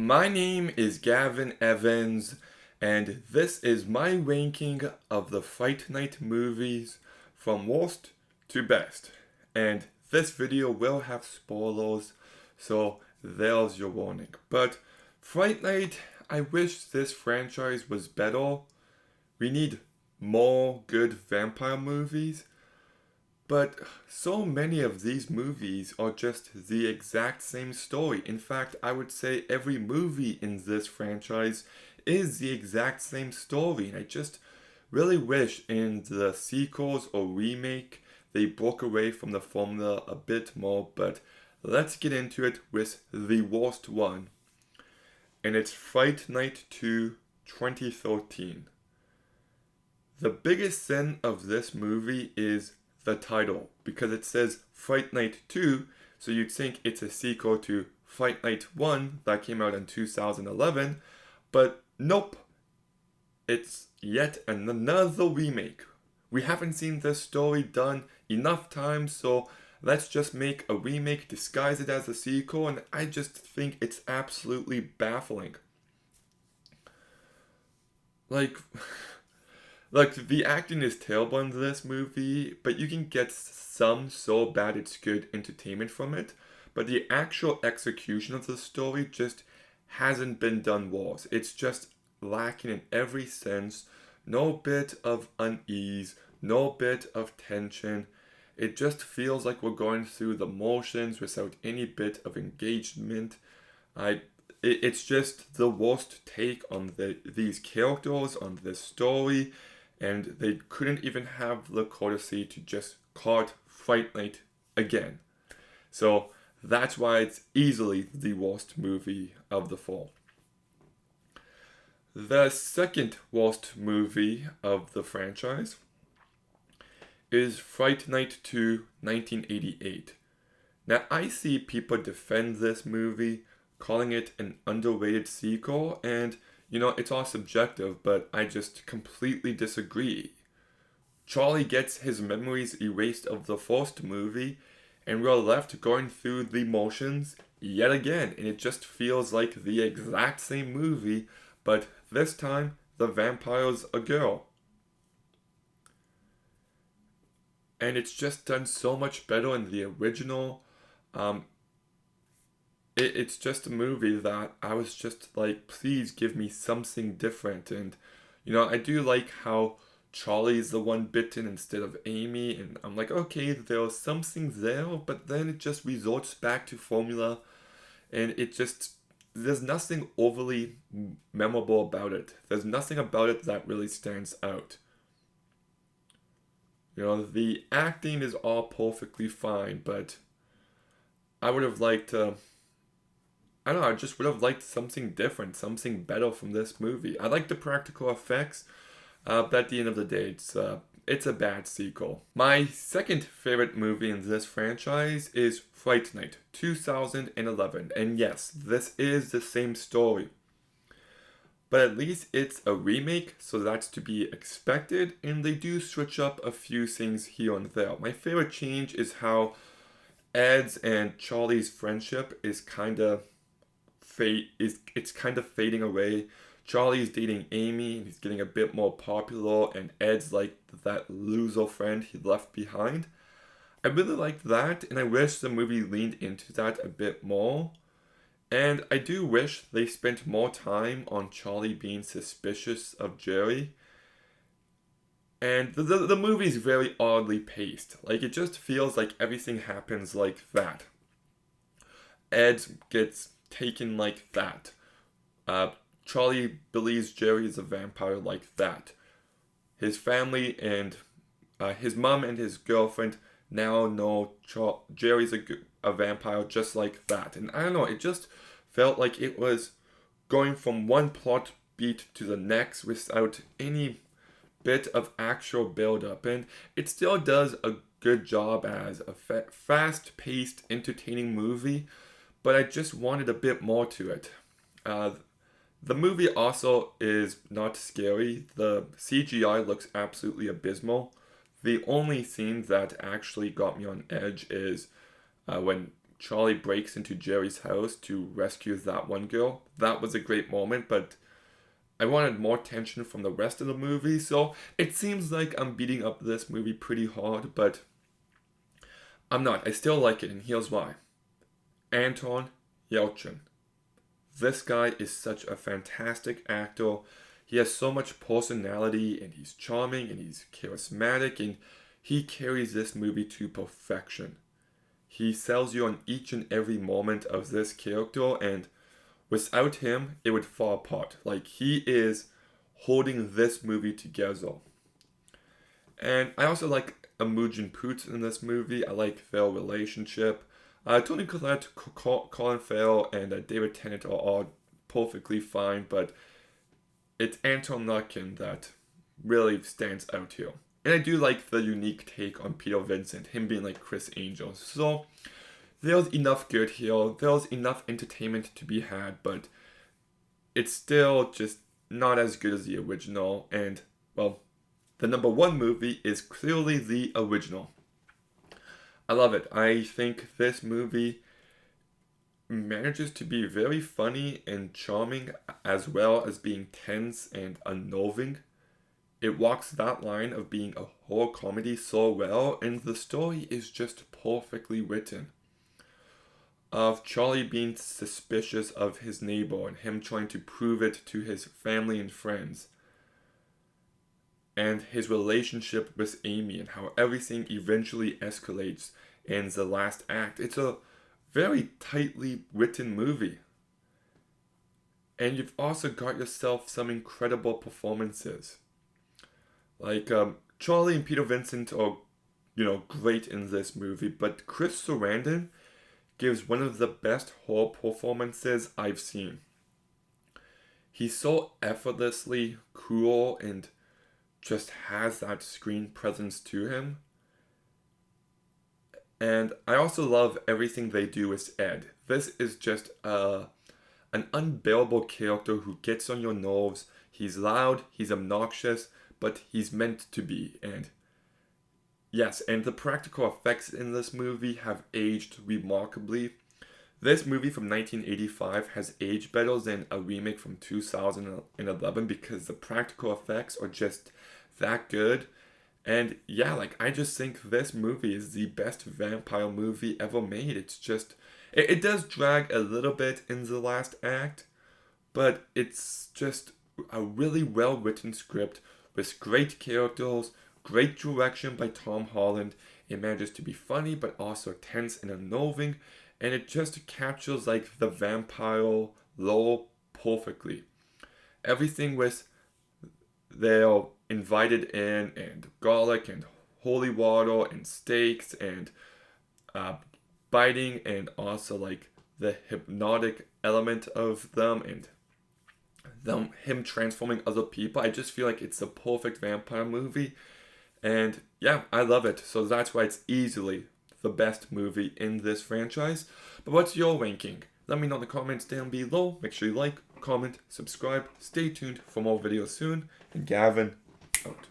My name is Gavin Evans, and this is my ranking of the Fright Night movies from worst to best. And this video will have spoilers, so there's your warning. But Fright Night, I wish this franchise was better. We need more good vampire movies. But so many of these movies are just the exact same story. In fact, I would say every movie in this franchise is the exact same story. And I just really wish in the sequels or remake they broke away from the formula a bit more. But let's get into it with the worst one. And it's Fright Night 2 2013. The biggest sin of this movie is the title, because it says Fright Night 2, so you'd think it's a sequel to Fright Night 1 that came out in 2011, but nope, it's yet another remake. We haven't seen this story done enough times, so let's just make a remake, disguise it as a sequel, and I just think it's absolutely baffling. Like... Like, the acting is terrible in this movie, but you can get some so bad it's good entertainment from it. But the actual execution of the story just hasn't been done well. It's just lacking in every sense. No bit of unease, no bit of tension. It just feels like we're going through the motions without any bit of engagement. It's just the worst take on these characters, on this story, and they couldn't even have the courtesy to just call it Fright Night again. So that's why it's easily the worst movie of the four. The second worst movie of the franchise is Fright Night 2 1988. Now, I see people defend this movie, calling it an underrated sequel, and it's all subjective, but I just completely disagree. Charlie gets his memories erased of the first movie, and we're left going through the motions yet again, and it just feels like the exact same movie, but this time the vampire's a girl. And it's just done so much better in the original. It's just a movie that I was just like, please give me something different. And, I do like how Charlie's the one bitten instead of Amy. And I'm like, okay, there's something there, but then it just resorts back to formula. And there's nothing overly memorable about it. There's nothing about it that really stands out. The acting is all perfectly fine, but I would have liked to. I don't know, I just would have liked something different, something better from this movie. I like the practical effects, but at the end of the day, it's a bad sequel. My second favorite movie in this franchise is Fright Night 2011. And yes, this is the same story. But at least it's a remake, so that's to be expected, and they do switch up a few things here and there. My favorite change is how Ed's and Charlie's friendship is kind of fading away. Charlie's dating Amy and he's getting a bit more popular, and Ed's like that loser friend he left behind. I really liked that, and I wish the movie leaned into that a bit more. And I do wish they spent more time on Charlie being suspicious of Jerry. And the movie's very oddly paced. Like, it just feels like everything happens like that. Ed gets taken like that. Charlie believes Jerry is a vampire like that. His family and his mom and his girlfriend now know Jerry's a vampire just like that. And I don't know, it just felt like it was going from one plot beat to the next without any bit of actual build-up. And it still does a good job as a fast-paced, entertaining movie, but I just wanted a bit more to it. The movie also is not scary. The CGI looks absolutely abysmal. The only scene that actually got me on edge is when Charlie breaks into Jerry's house to rescue that one girl. That was a great moment, but I wanted more tension from the rest of the movie, so it seems like I'm beating up this movie pretty hard, but I'm not. I still like it, and here's why. Anton Yelchin. This guy is such a fantastic actor. He has so much personality, and he's charming, and he's charismatic, and he carries this movie to perfection. He sells you on each and every moment of this character, and without him, it would fall apart. Like, he is holding this movie together. And I also like Imogen Poots in this movie. I like their relationship. Toni Collette, Colin Farrell, and David Tennant are all perfectly fine, but it's Anton Yelchin that really stands out here. And I do like the unique take on Peter Vincent, him being like Chris Angel. So there's enough good here. There's enough entertainment to be had, but it's still just not as good as the original. And, well, the number one movie is clearly the original. I love it. I think this movie manages to be very funny and charming, as well as being tense and unnerving. It walks that line of being a horror comedy so well, and the story is just perfectly written. Of Charlie being suspicious of his neighbor and him trying to prove it to his family and friends. And his relationship with Amy and how everything eventually escalates in the last act. It's a very tightly written movie. And you've also got yourself some incredible performances. Like, Charlie and Peter Vincent are, great in this movie, but Chris Sarandon gives one of the best horror performances I've seen. He's so effortlessly cool and just has that screen presence to him. And I also love everything they do with Ed. This is just an unbearable character who gets on your nerves. He's loud, he's obnoxious, but he's meant to be. And yes, and the practical effects in this movie have aged remarkably. This movie from 1985 has aged better than a remake from 2011 because the practical effects are just that good. And yeah, I just think this movie is the best vampire movie ever made. It's just, it does drag a little bit in the last act, but it's just a really well written script with great characters, great direction by Tom Holland. It manages to be funny, but also tense and unnerving, and it just captures the vampire lore perfectly. Everything with they're invited in, and garlic and holy water and steaks and biting, and also the hypnotic element of them and him transforming other people. I just feel like it's a perfect vampire movie, and yeah, I love it. So that's why it's easily the best movie in this franchise. But what's your ranking? Let me know in the comments down below. Make sure you like, comment, subscribe. Stay tuned for more videos soon. And Gavin, out.